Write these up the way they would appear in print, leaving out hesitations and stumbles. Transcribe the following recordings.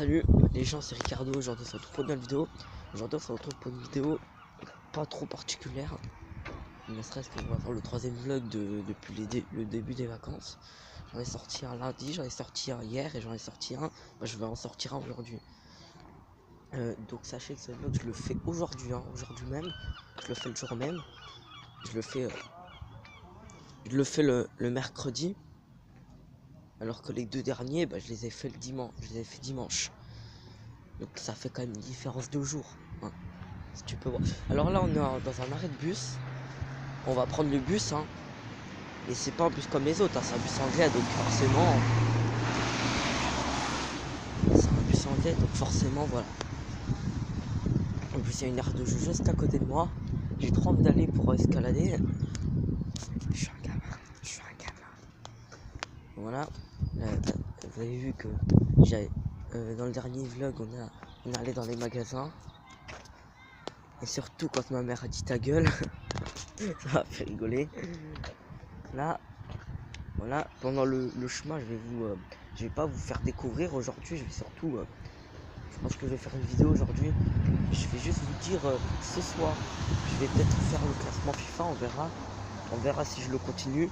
Salut les gens, c'est Ricardo. Aujourd'hui on se retrouve pour une nouvelle vidéo. Aujourd'hui on se retrouve pour une vidéo pas trop particulière, ne serait-ce qu'on va faire le troisième vlog depuis le début des vacances. J'en ai sorti un lundi, j'en ai sorti un hier et j'en ai sorti un, je vais en sortir un aujourd'hui. Donc sachez que ce vlog je le fais aujourd'hui, aujourd'hui même, je le fais le jour même, je le fais le mercredi, alors que les deux derniers je les ai fait le dimanche, dimanche. Donc ça fait quand même une différence de jours, hein, si tu peux voir. Alors là on est dans un arrêt de bus. On va prendre le bus, hein. Et c'est pas un bus comme les autres, hein, c'est un bus anglais, donc forcément. C'est un bus anglais, donc forcément voilà. En plus il y a une aire de jeu juste à côté de moi. J'ai trop envie d'aller pour escalader. Je suis un gamin. Voilà. Vous avez vu que dans le dernier vlog on est allé dans les magasins. Et surtout quand ma mère a dit ta gueule. Ça m'a fait rigoler. Là, voilà, pendant le chemin, je vais pas vous faire découvrir aujourd'hui. Je vais surtout, je pense que je vais faire une vidéo aujourd'hui. Je vais juste vous dire ce soir, je vais peut-être faire le classement FIFA. On verra si je le continue.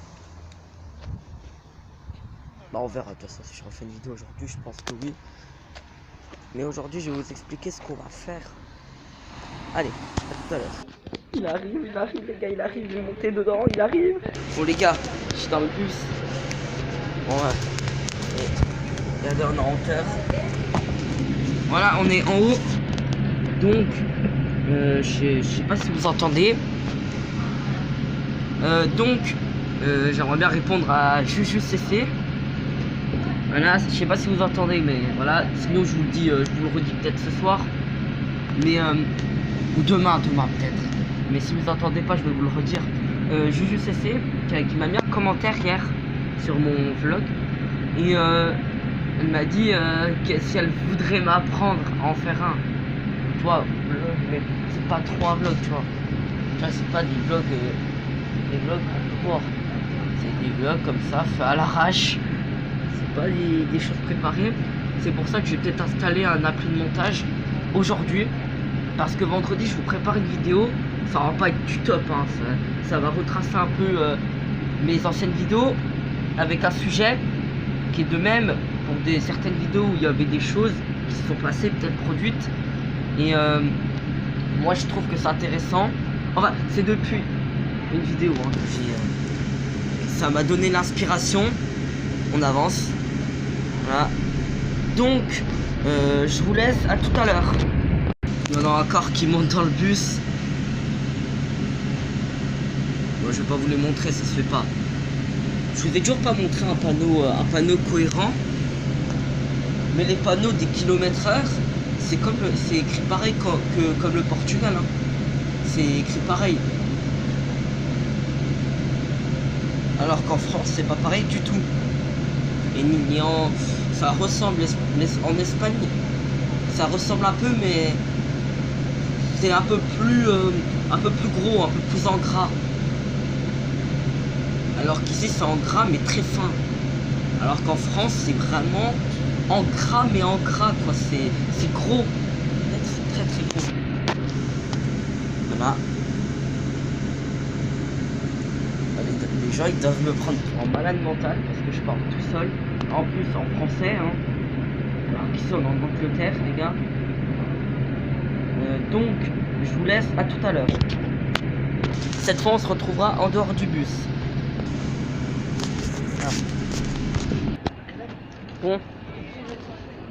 On verra de toute façon si je refais une vidéo aujourd'hui. Je pense que oui. Mais aujourd'hui, je vais vous expliquer ce qu'on va faire. Allez, à tout à l'heure. Il arrive les gars, il arrive, je vais monter dedans, il arrive. Bon les gars, je suis dans le bus. Bon ouais. Regardez, on est en hauteur. Voilà, on est en haut. Donc, je sais pas si vous entendez. J'aimerais bien répondre à Juju CC. Voilà, je sais pas si vous entendez, mais voilà. Sinon je vous le dis, je vous le redis peut-être ce soir. Mais ou demain peut-être. Mais si vous entendez pas, je vais vous le redire. Juju CC qui m'a mis un commentaire hier sur mon vlog et elle m'a dit que si elle voudrait m'apprendre à en faire un, tu vois, vlog, mais c'est pas trop un vlog, tu vois. Tu vois, c'est pas des vlogs pour voir. C'est des vlogs comme ça, fait à l'arrache. C'est pas des choses préparées. C'est pour ça que je vais peut-être installer un appli de montage aujourd'hui. Parce que vendredi, je vous prépare une vidéo. Ça va pas être du top, hein. Ça va retracer un peu mes anciennes vidéos avec un sujet qui est de même pour certaines vidéos où il y avait des choses qui se sont passées, peut-être produites. Et moi, je trouve que c'est intéressant. Enfin, c'est depuis une vidéo hein, que ça m'a donné l'inspiration. On avance. Voilà. Donc, je vous laisse à tout à l'heure. Il y en a encore qui montent dans le bus. Bon, je vais pas vous les montrer, ça se fait pas. Je vous ai toujours pas montré un panneau cohérent. Mais les panneaux des km/h, c'est écrit pareil comme le Portugal. Hein. C'est écrit pareil. Alors qu'en France, c'est pas pareil du tout. Et ça ressemble en Espagne. Ça ressemble un peu, mais c'est un peu plus gros, un peu plus en gras. Alors qu'ici c'est en gras mais très fin. Alors qu'en France c'est vraiment en gras mais en gras quoi. C'est gros. C'est très très gros. Voilà. Les gens ils doivent me prendre pour un malade mental parce que je parle tout seul. En plus en français. Hein. Alors qu'ici on est en Angleterre les gars. Donc, je vous laisse à tout à l'heure. Cette fois, on se retrouvera en dehors du bus. Ah. Bon,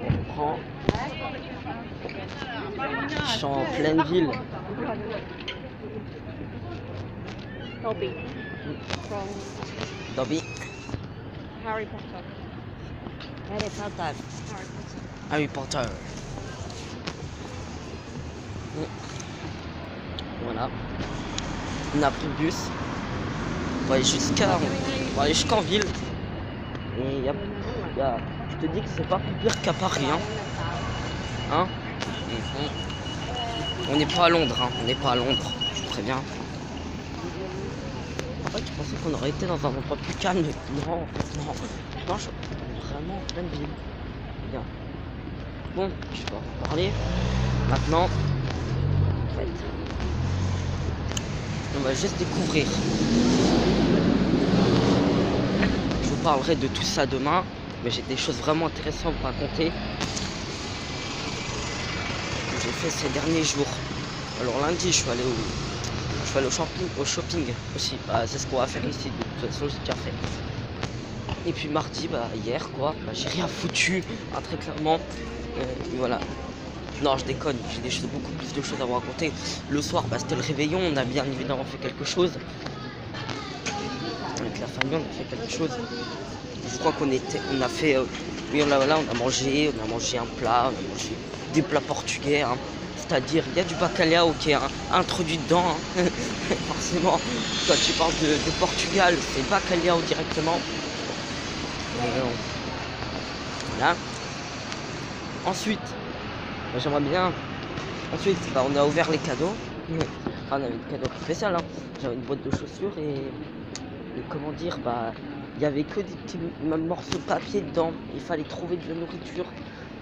on prend. Je suis en pleine ville. Dobby. From Dobby. Harry Potter. Harry Potter. Harry Potter. Harry Potter. Voilà. On a pris le bus. On va aller jusqu'en ville. Et je te dis que c'est pas plus pire qu'à Paris. Hein, on n'est pas à Londres. Hein. On n'est pas à Londres. Je vous préviens. En fait, je pensais qu'on aurait été dans un endroit plus calme. Non, non. Je suis vraiment en pleine ville. Bien. bon, je vais en parler. Maintenant, en fait, on va juste découvrir. Je vous parlerai de tout ça demain, mais j'ai des choses vraiment intéressantes à raconter que j'ai fait ces derniers jours. Alors lundi, je suis allé au shopping aussi. Bah, c'est ce qu'on va faire ici. De toute façon, j'ai déjà fait. Et puis mardi, bah hier quoi, bah, j'ai rien foutu, hein, très clairement. Et voilà. Non, je déconne, j'ai beaucoup plus de choses à vous raconter. Le soir, bah, c'était le réveillon, on a bien évidemment fait quelque chose. Avec la famille, on a fait quelque chose. Je crois on a fait, oui, on a mangé un plat, on a mangé des plats portugais. Hein. C'est-à-dire, il y a du bacalhau qui est introduit dedans. Hein. Forcément, quand tu parles de Portugal, c'est bacalhau directement. Voilà. Ensuite, bah, j'aimerais bien. Ensuite, bah, on a ouvert les cadeaux. Enfin, on avait des cadeaux spéciaux. Hein. J'avais une boîte de chaussures et comment dire, bah, il y avait que des petits morceaux de papier dedans. Il fallait trouver de la nourriture.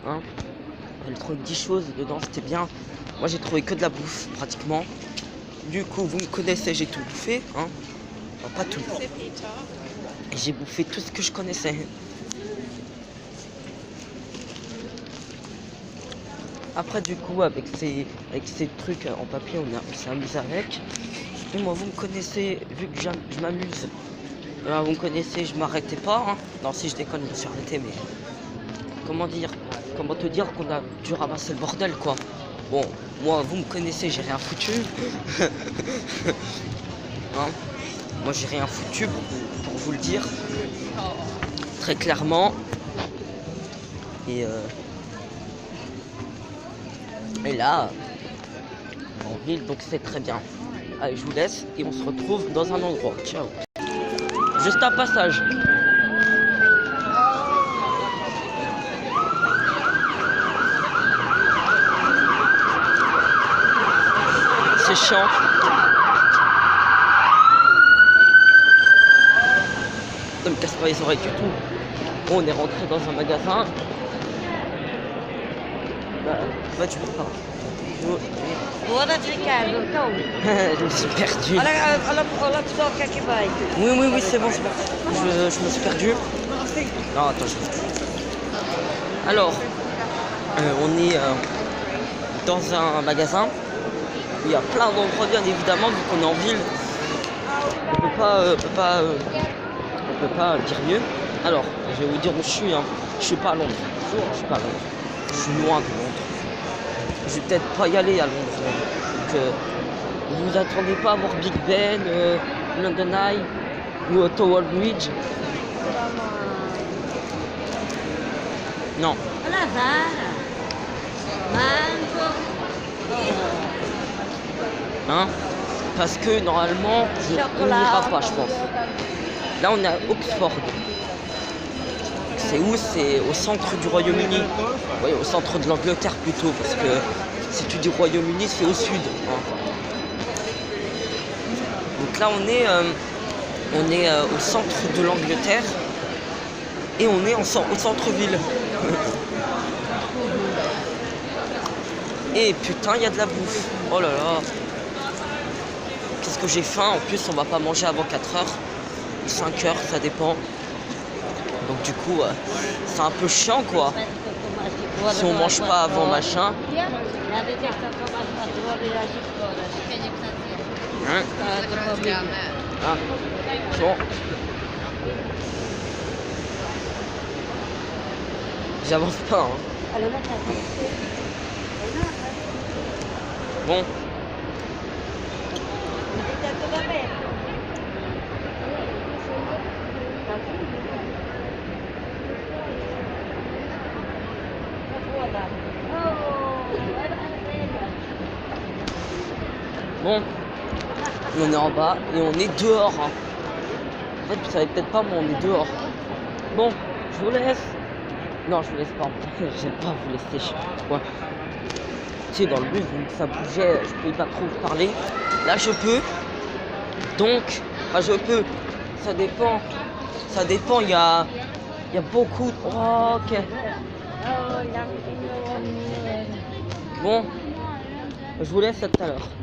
Hein. Il fallait trouver 10 choses dedans, c'était bien. Moi, j'ai trouvé que de la bouffe pratiquement. Du coup, vous me connaissez, j'ai tout bouffé. Hein. Enfin, pas tout. Et j'ai bouffé tout ce que je connaissais. Après du coup avec ces trucs en papier on s'est amusé avec. Et moi vous me connaissez, vu que je m'amuse. Vous me connaissez, je m'arrêtais pas. Hein. Non si je déconne, je me suis arrêté mais. Comment te dire qu'on a dû ramasser le bordel quoi. Bon, moi vous me connaissez, j'ai rien foutu. Hein. Moi j'ai rien foutu pour vous le dire. Très clairement. Et là, en ville, donc c'est très bien. Allez, je vous laisse et on se retrouve dans un endroit. Ciao. Juste un passage. C'est chiant. Ne me casse pas les oreilles du tout. Bon, on est rentré dans un magasin. Bah, tu peux pas. Je me suis perdu. Oui, c'est bon. Je me suis perdu. Non, attends, Alors, on est dans un magasin où il y a plein d'endroits, bien évidemment, vu qu'on est en ville. On peut pas dire mieux. Alors, je vais vous dire où je suis. Hein. Je suis pas à Londres. Je suis pas à Londres. Je suis loin de Londres. Je vais peut-être pas y aller à Londres. Donc, vous vous attendez pas à voir Big Ben, London Eye ou Tower Bridge. Non. Hein? Parce que normalement, on n'ira pas, je pense. Là, on est à Oxford. C'est où? C'est au centre du Royaume-Uni. Oui, au centre de l'Angleterre plutôt, parce que si tu dis Royaume-Uni, c'est au sud. Hein. Donc là, on est au centre de l'Angleterre et on est au centre-ville. Et putain, il y a de la bouffe. Oh là là. Qu'est-ce que j'ai faim. En plus, on va pas manger avant 4 heures. 5 heures, ça dépend. Donc du coup, c'est un peu chiant quoi. Si on mange pas avant machin. Hein? Ah. Bon. J'avance pas. Hein. Bon. Bon, on est en bas et on est dehors. Hein. En fait, vous savez peut-être pas, mais on est dehors. Bon, je vous laisse. Non, je vous laisse pas. J'aime pas vous laisser. Je sais pas pourquoi. Tu sais, dans le bus, vu que ça bougeait, je pouvais pas trop vous parler. Là, je peux. Donc, enfin, je peux. Ça dépend. Ça dépend. Il y a beaucoup. Oh, ok. Bon, je vous laisse à tout à l'heure.